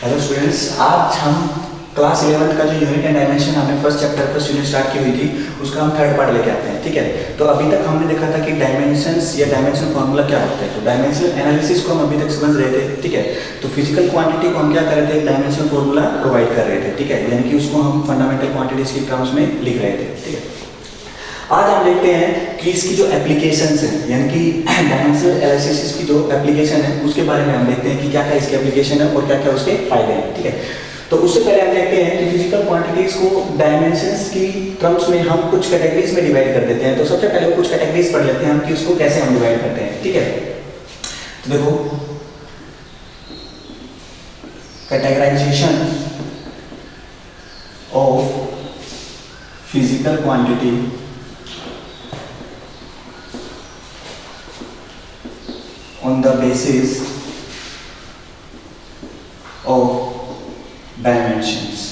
Hello students, आज हम class 11 का जो यूनिट एंड डायमेंशन हमने फर्स्ट यूनिट स्टार्ट की हुई थी उसका हम थर्ड पार्ट लेके आते हैं। ठीक है, तो अभी तक हमने देखा था कि डायमेंशंस या डायमेंशन फार्मूला क्या होता है। तो डायमेंशनल एनालिसिस को हम अभी तक समझ रहे थे। ठीक है, तो फिजिकल क्वांटिटी को हम क्या कर रहे थे, डायमेंशनल फार्मूला प्रोवाइड कर रहे थे। ठीक है, यानी कि उसको हम फंडामेंटल क्वांटिटीज के टर्म्स में लिख रहे थे। ठीक है, आज हम देखते हैं कि इसकी जो एप्लीकेशंस हैं, यानी कि डायमेंशनल एनालिसिस की जो एप्लीकेशन है उसके बारे में हम देखते हैं कि क्या क्या इसकी एप्लीकेशन है और क्या क्या उसके फायदे हैं। ठीक है, तो उससे पहले हम देखते हैं कि फिजिकल क्वांटिटीज को डायमेंशंस की टर्म्स में हम कुछ कैटेगरीज में डिवाइड कर देते हैं। तो सबसे पहले कुछ कैटेगरीज पढ़ लेते हैं हम कि उसको कैसे हम डिवाइड करते हैं। ठीक है, तो देखो categorization of physical quantity on the basis of dimensions।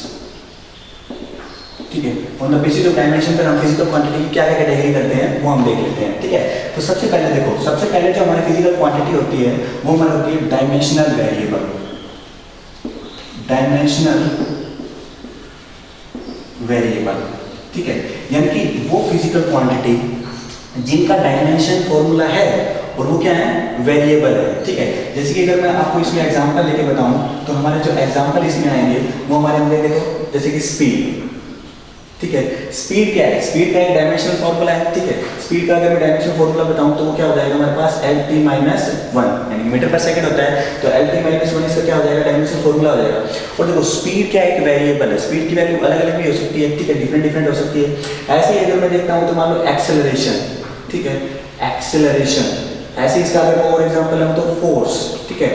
ठीक है, on the basis of dimension पर हम फिजिकल क्वांटिटी की क्या क्या कैटेगरी करते हैं वो हम देख लेते हैं। ठीक है, तो सबसे पहले देखो, सबसे पहले जो हमारी फिजिकल क्वांटिटी होती है वो हमारी होती है डायमेंशनल वेरिएबल। डायमेंशनल वेरिएबल, ठीक है, यानी कि वो फिजिकल क्वांटिटी जिनका डायमेंशन फॉर्मूला है और वो क्या है, वेरिएबल है। ठीक है, जैसे कि अगर मैं आपको इसमें एग्जांपल लेके बताऊं तो हमारे जो एग्जांपल इसमें आएंगे वो हमारे अंदर देखो, जैसे कि स्पीड। ठीक है, स्पीड क्या है, स्पीड का एक डायमेंशनल फॉर्मूला है। ठीक है, स्पीड का अगर मैं डायमेंशनल फॉर्मूला बताऊं तो वो क्या हो जाएगा हमारे पास lt-1 यानी मीटर पर सेकंड होता है। तो lt-1 इसका क्या हो जाएगा, डायमेंशनल फॉर्मूला हो जाएगा। और देखो स्पीड क्या एक वेरिएबल है, स्पीड की वैल्यू अलग अलग भी हो सकती है। ठीक है, डिफरेंट हो सकती है। ऐसे ही अगर मैं देखता हूं तो मान लो एक्सेलरेशन। ठीक है, एक्सेलरेशन, ऐसे इसका अगर और एग्जांपल है तो फोर्स। ठीक है,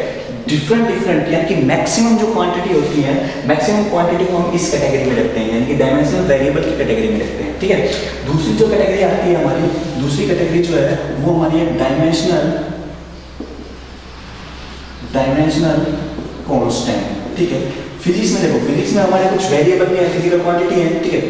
डिफरेंट यानी कि मैक्सिमम जो क्वांटिटी होती है, मैक्सिमम क्वांटिटी को हम इस कैटेगरी में रखते हैं, यानी कि डायमेंशनल वेरिएबल की कैटेगरी में रखते हैं। ठीक है, दूसरी जो कैटेगरी आती है हमारी, दूसरी कैटेगरी जो है वो हमारी है डायमेंशनल कांस्टेंट। ठीक है, फिजिक्स में देखो, फिजिक्स में हमारे कुछ वेरिएबल भी है, फिजिकल क्वांटिटी है। ठीक है,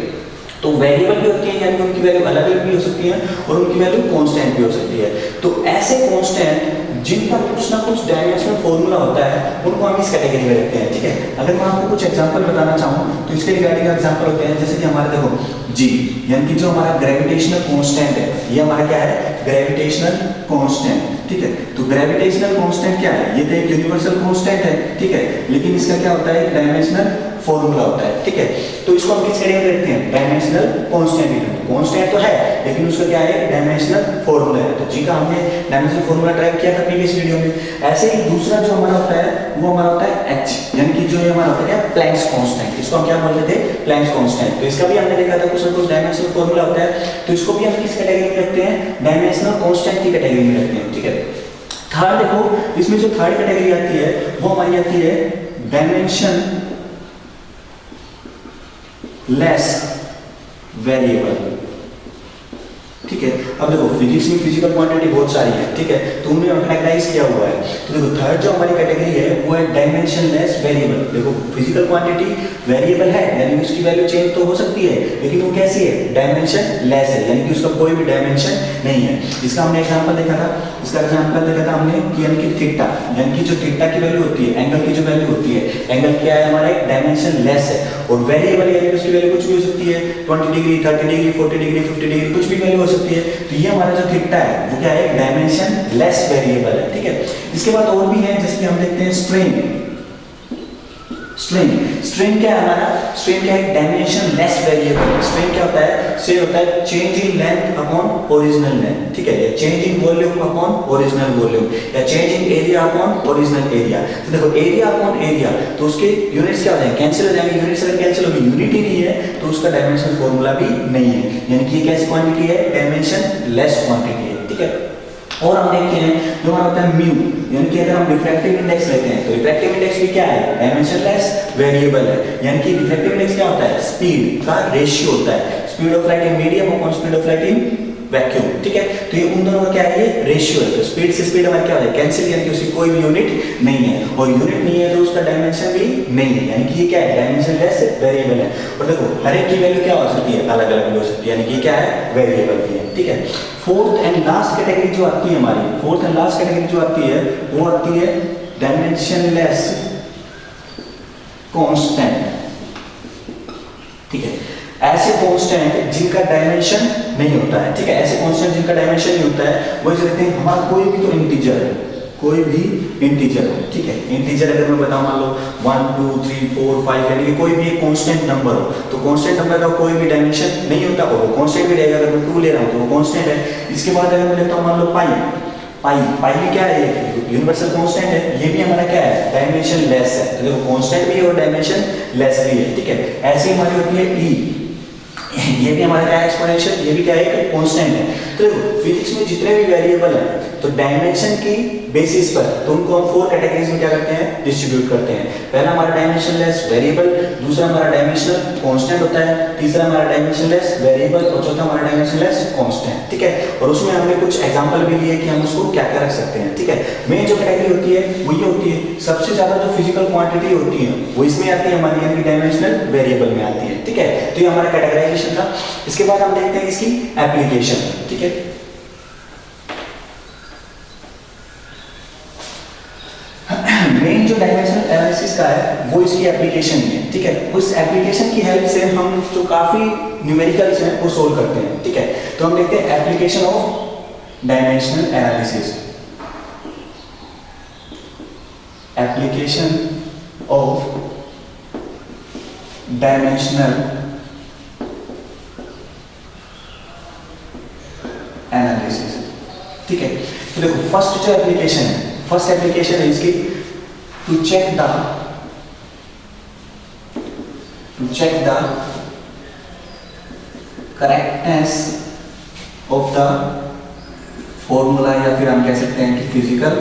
तो वेरिएबल भी होती है, यानी उनकी वैल्यू अलग अलग भी हो सकती है और उनकी वैल्यू कांस्टेंट भी हो सकती है। तो ऐसे कांस्टेंट जिनका कुछ ना कुछ डायमेंशनल फॉर्मूला होता है उनको हम इस कैटेगरी में रखते हैं। ठीक है, अगर मैं आपको कुछ एग्जांपल बताना चाहूँ तो इसके रिगार्डिंग एग्जांपल होते हैं, जैसे कि हमारा देखो जी, यानी कि जो हमारा ग्रेविटेशनल कांस्टेंट है, ये हमारा क्या है, ग्रेविटेशनल कांस्टेंट। ठीक है, तो ग्रेविटेशनल कांस्टेंट क्या है, ये तो एक यूनिवर्सल कांस्टेंट है। ठीक है, लेकिन इसका क्या होता है, डायमेंशनल फॉर्मूला होता है। ठीक है, तो इसको हम किस कैटेगरी में रखते हैं, डायमेंशनल कांस्टेंट। कांस्टेंट तो है लेकिन उसका क्या है, डायमेंशनल फॉर्मूला है। तो जी का हमने डायमेंशनल फॉर्मूला ट्राई किया था प्रीवियस वीडियो में। ऐसे ही दूसरा जो हमारा होता है वो हमारा होता है h, यानी कि जो ये हमारा होता है प्लैंक्स कांस्टेंट। इसको हम क्या बोलते थे, प्लैंक्स कांस्टेंट। तो इसका भी हमने देखा था कुछ ना कुछ डायमेंशनल फॉर्मूला होता है। तो इसको भी हम किस कैटेगरी में रखते हैं, डायमेंशनल कांस्टेंट की कैटेगरी में रखते हैं। ठीक है, थर्ड देखो, इसमें जो थर्ड कैटेगरी आती है वो हमारी आती है डायमेंशन लेस वेरिएबल। ठीक है, अब देखो फिजिक्स में फिजिकल क्वांटिटी बहुत सारी है। ठीक है, तो उन्हें कैटेगराइज किया हुआ है। तो देखो थर्ड जो हमारी कैटेगरी है वो है डायमेंशन लेस वेरिएबल। देखो फिजिकल क्वांटिटी वेरिएबल है, यानी उसकी वैल्यू चेंज तो हो सकती है लेकिन वो कैसी है, डायमेंशन लेस है, यानी कि उसका कोई भी डायमेंशन नहीं है। इसका हमने एग्जांपल देखा था, इसका एग्जांपल देखा था हमने कि यानी कि थीटा, यानी कि जो थीटा की वैल्यू होती है, एंगल की जो वैल्यू होती है, एंगल क्या है हमारा, एक डायमेंशन लेस है। और वेरिएबल यानी उसकी वैल्यू कुछ भी हो सकती है, 20 डिग्री, 30 डिग्री, 40 डिग्री, 50 डिग्री, कुछ भी वैल्यू हो सकती है। तो ये हमारा जो थीटा है वो क्या है, डायमेंशन लेस वेरिएबल है। ठीक है, इसके बाद और भी है, जैसे कि हम देखते हैं स्ट्रिंग। स्ट्रिंग क्या है हमारा, स्ट्रिंग क्या है, डायमेंशन लेस वेरिएबल। स्ट्रिंग क्या होता है, से होता है change in length upon original length. ठीक है, या change in volume upon original volume, या change in area upon original area. तो देखो एरिया अपॉन एरिया, तो उसके यूनिट्स क्या हो जाएंगे, कैंसिल हो जाएंगे। यूनिट्स अगर कैंसिल होगी, यूनिट ही नहीं है तो उसका डायमेंशनल फॉर्मूला भी नहीं है, यानी कि ये कैसी क्वांटिटी है, डायमेंशन लेस क्वांटिटी है। ठीक है, और हम देखते हैं जो हमारा होता है म्यू, यानी कि अगर हम रिफ्रैक्टिव इंडेक्स लेते हैं तो रिफ्रैक्टिव इंडेक्स भी क्या है, डायमेंशन लेस वेरिएबल है। यानी कि रिफ्रैक्टिव इंडेक्स क्या होता है, स्पीड का रेशियो होता है, speed of light in medium upon speed of light in vacuum. ठीक है, तो ये उन दोनों का क्या है, ये रेशियो है। तो स्पीड से स्पीड हमारी क्या हो जाए, कैंसिल, यानी कि उसकी कोई भी यूनिट नहीं है, और यूनिट नहीं है तो उसका डायमेंशन भी नहीं है, यानी कि ये क्या है, डायमेंशन लेस वेरिएबल है। और देखो हर एक की वैल्यू क्या हो सकती है, अलग अलग भी हो सकती है, यानी कि क्या है, वेरिएबल भी है। ठीक है, फोर्थ एंड लास्ट कैटेगरी जो आती है हमारी, फोर्थ एंड लास्ट कैटेगरी जो आती है वो आती है डायमेंशन लेस कांस्टेंट, ठीक है, ऐसे कांस्टेंट जिनका डायमेंशन नहीं होता है, ठीक है, ऐसे कांस्टेंट जिनका डायमेंशन नहीं होता है वो कहते हैं हमारा कोई भी तो इंटीजर है, कोई भी इंटीजर है, ठीक है, इंटीजर अगर मैं बताऊं मान लो 1 2 3 4 5 यानी कि कोई भी एक कांस्टेंट नंबर हो, तो कांस्टेंट नंबर का कोई भी डायमेंशन नहीं होता और वो कांस्टेंट भी रहेगा। अगर मैं 2 ले रहा हूं तो वो कांस्टेंट है। इसके बाद अगर मैं लेता हूं मान लो पाई, पाई भी क्या है, यूनिवर्सल कांस्टेंट है, ये भी हमारा क्या है, डायमेंशन लेस है, तो देखो कांस्टेंट भी है और डायमेंशन लेस भी है, ठीक है। ऐसे हमारी होती है ई, ये भी हमारा क्या है, एक्सपोनेंशियल, ये भी क्या है, एक कांस्टेंट है। तो देखो फिजिक्स में जितने भी वेरिएबल हैं तो डायमेंशन की बेसिस पर तो उनको हम 4 कैटेगरीज में क्या करते हैं, डिस्ट्रीब्यूट करते हैं। पहला हमारा डायमेंशनलेस वेरिएबल, दूसरा हमारा डायमेंशनल कांस्टेंट होता है, तीसरा हमारा डायमेंशनलेस वेरिएबल और चौथा हमारा डायमेंशनलेस कांस्टेंट, ठीक है। और उसमें हमने कुछ एग्जांपल भी लिए कि हम उसको क्या क्या रख सकते हैं, ठीक है। मेन जो कैटेगरी होती है वो ये होती है, सबसे ज्यादा जो फिजिकल क्वांटिटी होती है वो इसमें आती है हमारी, यानी डायमेंशनल वेरिएबल में आती है, ठीक है। तो ये हमारा कैटेगराइजेशन था। इसके बाद हम देखते हैं इसकी एप्लीकेशन, ठीक है। मेन जो डायमेंशनल एनालिसिस का है वो इसकी एप्लीकेशन है, ठीक है। उस एप्लीकेशन की हेल्प से हम जो काफी न्यूमेरिकल्स हैं वो सोल्व करते हैं, ठीक है। तो हम देखते हैं application of dimensional analysis, application of dimensional analysis, ठीक है। तो देखो फर्स्ट जो एप्लीकेशन है, फर्स्ट एप्लीकेशन है इसकी to check the correctness of the formula, या फिर हम कह सकते हैं कि फिजिकल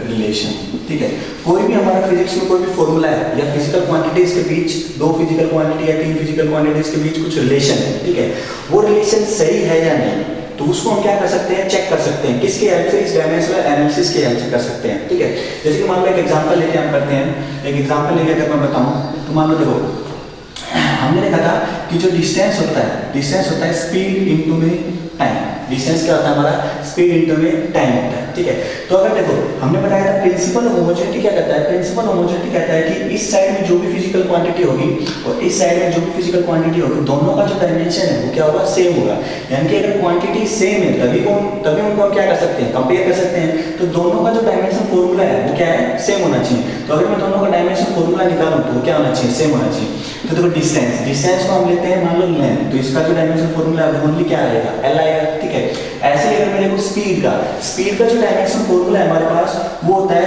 रिलेशन, ठीक है। कोई भी हमारा फिजिक्स में कोई भी फॉर्मूला है या फिजिकल क्वांटिटीज के बीच, 2 फिजिकल क्वांटिटी या 3 फिजिकल क्वांटिटीज के बीच कुछ रिलेशन है, ठीक है, वो रिलेशन सही है या नहीं, तो उसको हम क्या कर सकते हैं, चेक कर सकते हैं। किसके हेल्प से, इस डायमेंशनल एनालिसिस के हेल्प से कर सकते हैं, ठीक है। जैसे कि मान लो एक एग्जांपल लेके हम करते हैं, एक एग्जांपल लेके अगर मैं बताऊं तो मान लो देखो हमने देखा था कि जो डिस्टेंस होता है स्पीड इनटू में टाइम। डिस्टेंस क्या होता है हमारा, स्पीड इनटू में टाइम होता है, ठीक है। तो अगर देखो हमने बताया था प्रिंसिपल ऑफ होमोजेनिटी क्या कहता है, प्रिंसिपल ऑफ होमोजेनिटी कहता है कि इस साइड में जो भी फिजिकल क्वांटिटी होगी और इस साइड में जो भी फिजिकल क्वांटिटी होगी, दोनों का जो डायमेंशन है वो क्या होगा, सेम होगा। यानी कि अगर क्वांटिटी सेम है तभी उनको हम क्या कर सकते हैं, कंपेयर कर सकते हैं। तो दोनों का जो डायमेंशन फॉर्मूला है वो क्या है, सेम होना चाहिए। तो अगर मैं दोनों का डायमेंशन फॉर्मूला निकालूं तो वो क्या होना चाहिए, सेम होना चाहिए। तो देखो डिस्टेंस को हम लेते हैं मान लो लेंथ, तो इसका जो डायमेंशन फॉर्मूला है वो क्या आएगा, एल आएगा, ठीक है। ऐसे ही अगर मैं देखूं स्पीड का जो डायमेंशन फॉर्मूला है हमारे पास वो होता है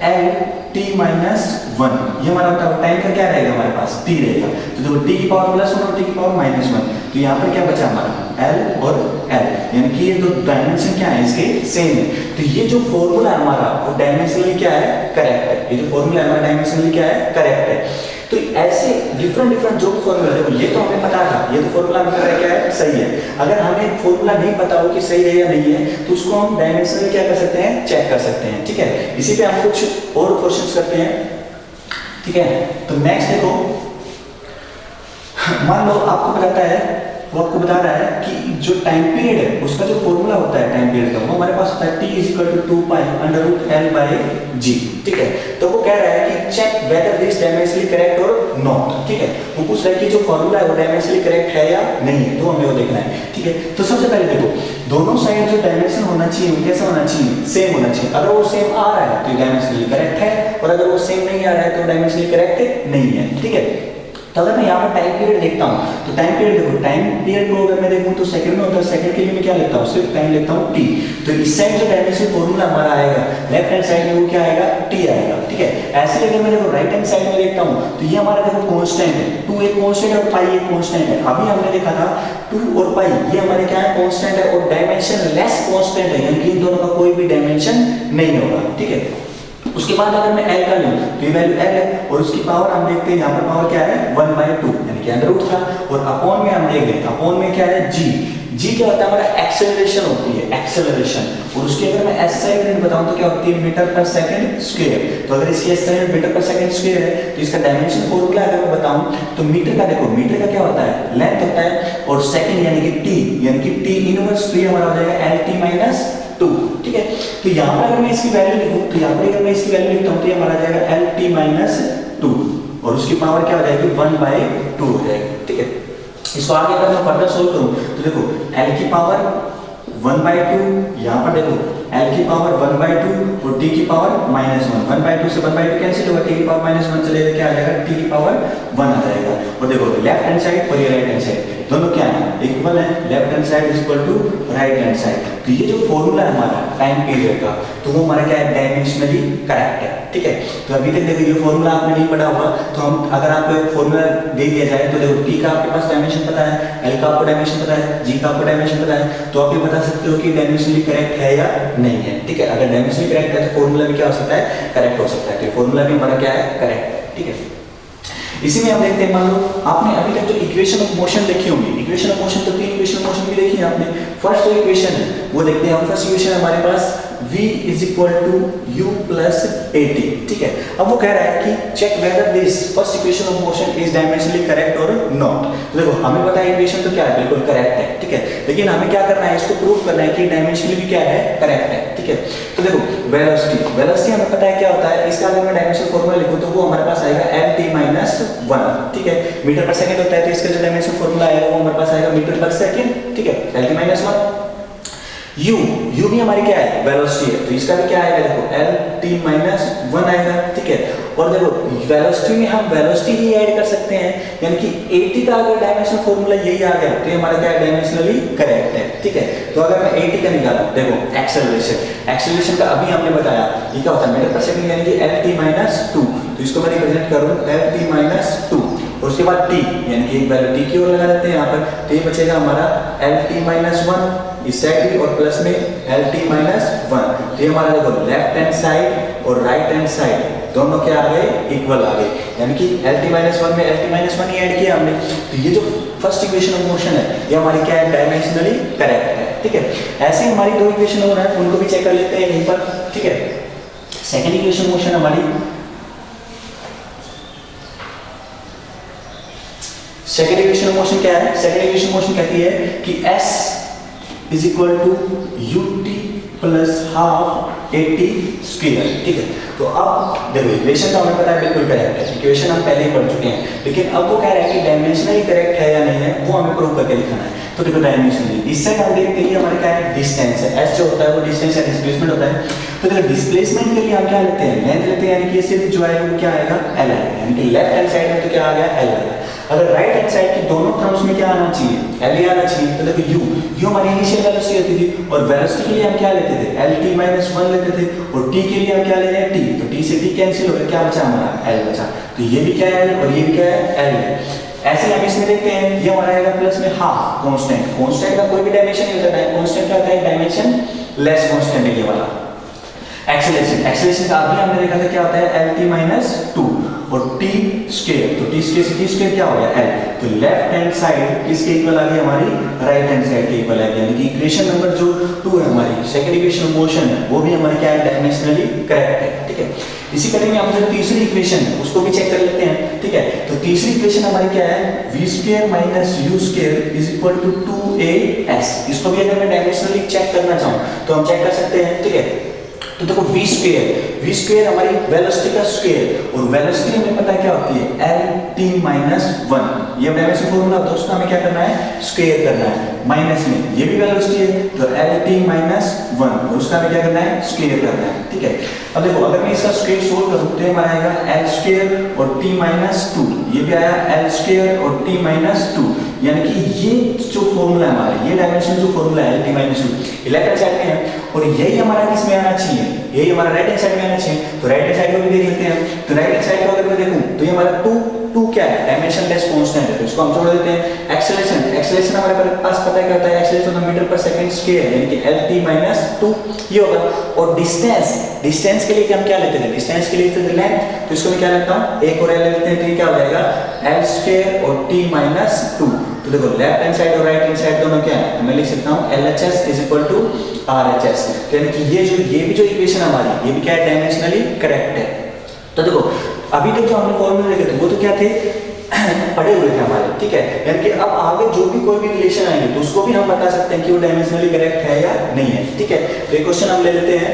एल टी माइनस 1, ये हमारा होता है। टाइम का क्या रहेगा हमारे पास, टी रहेगा। तो देखो टी की पावर +1 और टी की पावर -1, तो यहाँ पर क्या बचा हमारा एल और एल, यानी कि ये दो डायमेंशन क्या है इसके, सेम है। तो ये जो फॉर्मूला है हमारा वो डायमेंशनली क्या है, करेक्ट है। ये जो फॉर्मूला है हमारा डायमेंशनली क्या है, करेक्ट है। तो ऐसे डिफरेंट जो फॉर्मूला है ये तो हमें पता था, ये तो फॉर्मूला हमें पता है क्या है, सही है। अगर हमें फॉर्मूला नहीं पता हो कि सही है या नहीं है तो उसको हम डायमेंशनली क्या कर सकते हैं, चेक कर सकते हैं, ठीक है। इसी पे हम कुछ और क्वेश्चंस करते हैं, ठीक है। तो नेक्स्ट देखो, मान लो आपको बताता है, वो आपको बता रहा है कि जो टाइम पीरियड है उसका जो फॉर्मूला होता है टाइम पीरियड का, वो हमारे पास होता है t = 2 पाई √L/g, ठीक है। तो वो कह रहा है कि check whether this dimensionally correct और नॉट, ठीक है। वो पूछ रहा है कि जो फॉर्मूला है वो डायमेंशनली करेक्ट है या नहीं है, तो हमें वो देखना है, ठीक है। तो सबसे पहले देखो दोनों साइड जो डायमेंशन होना चाहिए वो कैसा होना चाहिए, सेम होना चाहिए। अगर वो सेम आ रहा है तो डायमेंशनली करेक्ट है, और अगर वो सेम नहीं आ रहा है तो डायमेंशनली करेक्ट नहीं है, ठीक है। तो अगर मैं यहाँ पर टाइम पीरियड देखता हूँ तो टाइम पीरियड देखो, टाइम पीरियड को अगर मैं देखूँ तो सेकंड में होता है, सेकंड के लिए मैं क्या लेता हूँ, सिर्फ टाइम लेता हूँ t। तो इस साइड जो डायमेंशन फॉर्मूला हमारा आएगा लेफ्ट हैंड साइड में वो क्या आएगा, t आएगा, ठीक है। ऐसे अगर मैं देखो राइट हैंड साइड में देखता हूँ तो ये हमारा देखो कांस्टेंट है, 2 एक कांस्टेंट है और पाई एक कांस्टेंट है। अभी हमने देखा था 2 और पाई ये हमारे क्या है, कांस्टेंट है और डायमेंशन लेस कांस्टेंट है, यानी कि इन दोनों का कोई भी डायमेंशन नहीं होगा, ठीक है। उसके बाद अगर मैं L का लूं तो ये वैल्यू L है, और उसकी पावर हम देखते हैं यहाँ पर पावर क्या है 1/2, यानी कि अंडर रूट था। और अपॉन में हम देख लें, अपॉन में क्या है g क्या होता है हमारा, एक्सेलरेशन होती है, एक्सेलरेशन। और उसकी अगर मैं SI यूनिट बताऊं तो क्या होती है, मीटर/सेकंड²। तो अगर इसकी SI यूनिट मीटर/सेकंड² है तो इसका डायमेंशन फॉर्मूला अगर मैं बताऊं तो मीटर का देखो, मीटर का क्या होता है, लेंथ होता है, और सेकंड यानी कि t इनवर्स, तो ये हमारा हो जाएगा LT-2, ठीक है। तो यहाँ पर अगर मैं इसकी वैल्यू लिखूं तो यहाँ पर अगर मैं इसकी वैल्यू लिखता हूँ तो ये हमारा जाएगा LT-2, और उसकी पावर क्या हो जाएगी 1/2 हो जाएगी, ठीक है। इसको आगे अगर मैं फर्दर सोल्व करूं तो देखो L की पावर 1/2, यहाँ पर देखो L की पावर 1/2 और T की पावर -1, 1/2 से 1/2 कैंसिल होगा, T की पावर -1 चलेगा, क्या आ जाएगा T की पावर 1 आ जाएगा। और देखो लेफ्ट हैंड साइड और ये राइट हैंड साइड दोनों क्या है, इक्वल है, left hand side is equal to right hand side. तो ये जो फॉर्मूला है हमारा टाइम पीरियड का, तो वो हमारा क्या है, डायमेंशनली करेक्ट है, ठीक है। तो अभी तक देखो ये फॉर्मूला आपने नहीं पढ़ा होगा, तो हम अगर आपको एक फॉर्मूला दे दिया जाए तो देखो T का आपके पास डायमेंशन पता है, L का आपको डायमेंशन पता है, G का आपको डायमेंशन पता है, तो आप ये बता सकते हो कि डायमेंशनली करेक्ट है या नहीं है, ठीक है। अगर डायमेंशनली करेक्ट है तो फॉर्मूला भी क्या हो सकता है, करेक्ट हो सकता है। तो फॉर्मूला भी हमारा क्या है, करेक्ट है, ठीक है। इसी में हम देखते हैं, मान लो आपने अभी तक जो इक्वेशन ऑफ मोशन लिखी होंगी, इक्वेशन ऑफ मोशन तो 3 इक्वेशन ऑफ मोशन भी देखी है आपने। फर्स्ट जो इक्वेशन है वो देखते हैं हम, फर्स्ट इक्वेशन है हमारे पास v = u + at, ठीक है। अब वो कह रहा है कि check whether this first equation of motion is dimensionally correct और नॉट। तो देखो हमें पता है इक्वेशन तो क्या है, बिल्कुल करेक्ट है, ठीक है, लेकिन हमें क्या करना है, इसको प्रूव करना है कि डायमेंशनली भी क्या है, करेक्ट है, ठीक है। तो देखो वेलोसिटी हमें पता है क्या होता है, इसका अगर मैं डायमेंशनल फॉर्मूला लिखूं तो वो हमारे पास आएगा Lt-1, ठीक है। मीटर पर सेकंड होता है तो इसका जो डायमेंशनल फॉर्मूला आएगा वो हमारे पास आएगा मीटर पर सेकंड, ठीक है, Lt-1। u भी हमारी क्या है, वेलोसिटी है, तो इसका भी क्या आएगा, देखो Lt-1 आएगा, ठीक है। और देखो वेलोसिटी में हम वेलोसिटी ही ऐड कर सकते हैं, यानी कि 80 का अगर डायमेंशनल फॉर्मूला यही आ गया तो ये हमारा क्या है, डायमेंशनली करेक्ट है, ठीक है। तो अगर मैं 80 का निकालूं, देखो एक्सेलरेशन का अभी हमने बताया ये क्या होता है, मीटर पर सेकंड, यानी कि Lt-2, तो इसको मैं रिप्रेजेंट करूं Lt-2 और उसके बाद t, यानी कि एक वैल्यू t की ओर लगा देते हैं यहाँ पर, तो ये बचेगा हमारा Lt-1 इस साइड भी और प्लस में Lt-1। तो ये हमारा देखो लेफ्ट हैंड साइड और राइट हैंड साइड दोनों क्या आ गए, इक्वल आ गए, यानी कि Lt-1 में Lt-1 ही ऐड किया हमने। तो ये जो फर्स्ट इक्वेशन ऑफ मोशन है ये हमारी क्या है, डायमेंशनली करेक्ट है, ठीक है। ऐसे हमारी दो इक्वेशन हो रहा है, उनको भी चेक कर लेते हैं यहीं पर, ठीक है। सेकंड इक्वेशन मोशन हमारी, सेकंड इक्वेशन मोशन क्या है, सेकंड इक्वेशन मोशन कहती है कि S = ut + ½ at स्क्वायर, ठीक है। तो अब देखो इक्वेशन तो हमें पता है बिल्कुल करेक्ट है, इक्वेशन हम पहले ही पढ़ चुके हैं, लेकिन अब वो कह रहा है कि डायमेंशनली करेक्ट है या नहीं है, वो हमें प्रूव करके दिखाना है। तो देखो डायमेंशनली इससे हम देखते हैं हमारा क्या है, डिस्टेंस है, s जो होता है वो डिस्टेंस या डिस्प्लेसमेंट होता है। तो देखो डिस्प्लेसमेंट के लिए हम क्या लेते हैं, लेंथ लेते हैं, यानी कि इससे जो आएगा वो क्या आएगा, l आएगा, यानी कि लेफ्ट हैंड साइड में तो क्या आ गया, l आएगा। अगर राइट हैंड साइड की दोनों टर्म्स में क्या आना चाहिए, l ही आना चाहिए। तो देखो u हमारी इनिशियल वेलोसिटी होती थी, और वेलोसिटी के लिए हम क्या लेते थे, Lt-1 लेते थे, और t के लिए हम क्या ले रहे हैं, t, तो t से t कैंसिल हो गया, क्या बचा हमारा, l बचा। तो ये भी क्या है और ये भी क्या है, l है। ऐसे हम इसमें देखते हैं, ये हमारा आएगा प्लस में हाफ कांस्टेंट का कोई भी डायमेंशन नहीं होता है, कांस्टेंट क्या होता है, डायमेंशन लेस कांस्टेंट है ये वाला। एक्सेलरेशन का अभी हमने देखा था क्या होता है, Lt-2 और t स्क्वायर, तो t स्क्वायर से t स्क्वायर क्या हो गया, l। तो लेफ्ट हैंड साइड किसके इक्वल आ गई, हमारी राइट हैंड साइड के इक्वल आ गई, यानी कि इक्वेशन नंबर जो 2 है हमारी सेकंड इक्वेशन ऑफ मोशन है वो भी हमारी क्या है, डायमेंशनली करेक्ट है, ठीक है। इसी कड़ी में हम जो तीसरी इक्वेशन है उसको भी चेक कर लेते हैं, ठीक है। तो तीसरी इक्वेशन हमारी क्या है, v² - u² = 2as। इसको भी अगर मैं डायमेंशनली चेक करना चाहूं तो हम चेक कर सकते हैं, ठीक है। तो देखो v² हमारी वेलोसिटी का स्क्वायर, और वेलोसिटी हमें पता है क्या होती है, Lt-1। ये डायमेंशन फॉर्मूला होता है, उसका हमें क्या करना है, स्क्वायर करना है, माइनस में ये भी वेलोसिटी है तो Lt-1, और उसका हमें क्या करना है, स्क्वायर करना है, ठीक है। अब देखो अगर मैं इसका स्क्वायर सोल्व करूं तो हमारा आएगा l² और t-2, ये भी आया l² और t-2, यानी कि ये जो फॉर्मूला है हमारा, ये डायमेंशन जो फॉर्मूला है Lt-2 लेफ्ट हैंड साइड में है, और यही हमारा किस में आना चाहिए, यही हमारा राइट हैंड साइड में आना चाहिए। तो राइट हैंड साइड को भी देख लेते हैं, तो राइट हैंड साइड को अगर मैं देखूं तो ये हमारा 2 क्या है, डायमेंशन लेस कांस्टेंट है, तो इसको हम जोड़ देते हैं। एक्सेलरेशन हमारे पास पता है क्या होता है, एक्सेलरेशन मीटर पर सेकंड स्क्वायर, यानी कि Lt-2 ये होगा। और डिस्टेंस के लिए हम क्या लेते थे, डिस्टेंस के लिए लेते थे लेंथ, तो इसको मैं क्या लेता हूं, एक और l लेते हैं, तो ये क्या हो जाएगा l² और t-2। तो देखो लेफ्ट हैंड साइड और राइट हैंड साइड दोनों क्या है, मैं लिख सकता हूं LHS = RHS, यानी कि ये भी जो इक्वेशन हमारी ये भी क्या है, डायमेंशनली करेक्ट है। तो देखो अभी तक जो हमने फॉर्मूले देखे थे वो तो क्या थे, पढ़े हुए थे हमारे, ठीक है। यानी कि अब आगे जो भी कोई भी रिलेशन आएंगे तो उसको भी हम बता सकते हैं कि वो डायमेंशनली करेक्ट है या नहीं है, ठीक है। तो एक क्वेश्चन हम ले लेते हैं,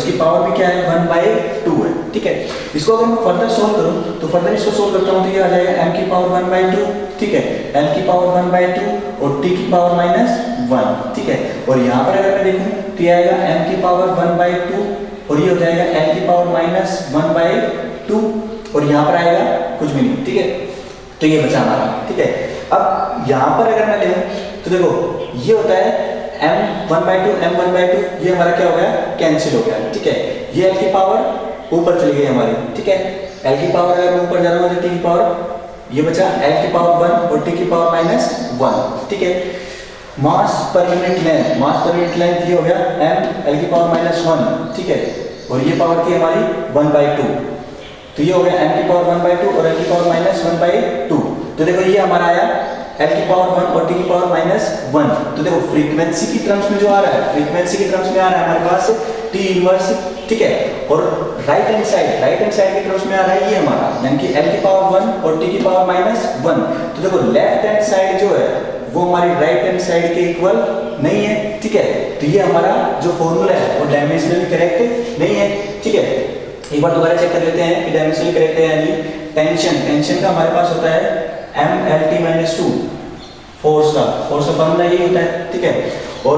इसकी पावर भी क्या है 1/2 है, ठीक है। इसको अगर मैं फर्दर सोल्व करूं तो फर्दर इसको सोल्व करता हूं तो ये आ जाएगा m की पावर 1/2, ठीक है, l की पावर 1/2 और t की पावर -1, ठीक है। और यहाँ पर अगर मैं देखूं तो ये आएगा m की पावर 1/2 और ये हो जाएगा l की पावर -1/2 और यहाँ पर आएगा कुछ भी नहीं, ठीक है। तो ये बचा हमारा, ठीक है। अब यहाँ पर अगर मैं ले तो देखो ये होता है m1/2 m1/2, ये हमारा क्या हो गया, कैंसिल हो गया, ठीक है। ये l की पावर ऊपर चली गई हमारी, ठीक है। l की पावर अगर मैं ऊपर जा रहा हूँ तो t की पावर ये बचा l की पावर 1 और t की पावर -1, ठीक है। मास पर यूनिट लेंथ, मास पर यूनिट लेंथ ये हो गया m l की पावर -1, ठीक है। और ये पावर थी हमारी 1/2, तो ये हो गया m की पावर 1/2 और l की पावर -1/2। तो देखो ये हमारा आया l की पावर 1 और t की पावर -1। तो देखो फ्रीक्वेंसी की टर्म्स में जो आ रहा है, फ्रीक्वेंसी की टर्म्स में आ रहा है हमारे पास t इनवर्स, ठीक है। और राइट हैंड साइड के टर्म्स में आ रहा है ये हमारा, यानी कि l की पावर 1 और t की पावर -1। तो देखो लेफ्ट हैंड साइड जो है वो हमारी राइट हैंड साइड के इक्वल नहीं है, ठीक है। तो ये हमारा जो फॉर्मूला है वो डायमेंशनली करेक्ट नहीं है, ठीक है। एक बार दोबारा चेक कर लेते हैं कि डायमेंशनली करेक्ट है यानी टेंशन का हमारे पास होता है mLT-2, फोर्स का फॉर्मूला यही होता है, ठीक है। और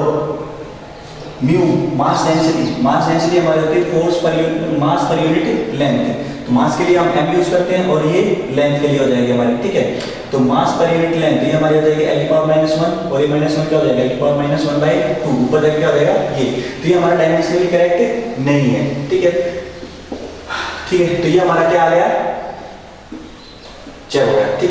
म्यू मास डेंसिटी हमारी होती है फोर्स पर यूनिट, मास पर यूनिट लेंथ। तो मास के लिए हम m यूज करते हैं और ये लेंथ के लिए हो जाएगी हमारी, ठीक है। तो मास पर यूनिट लेंथ ये हमारी हो जाएगी l की पावर -1 और ये -1 क्या हो जाएगा, l की पावर -1/2, ऊपर जाके क्या हो जाएगा ये। तो ये हमारा डायमेंशनली करेक्ट नहीं है, ठीक है, ठीक है। तो ये हमारा क्या आ गया, चेक हो गया, ठीक है।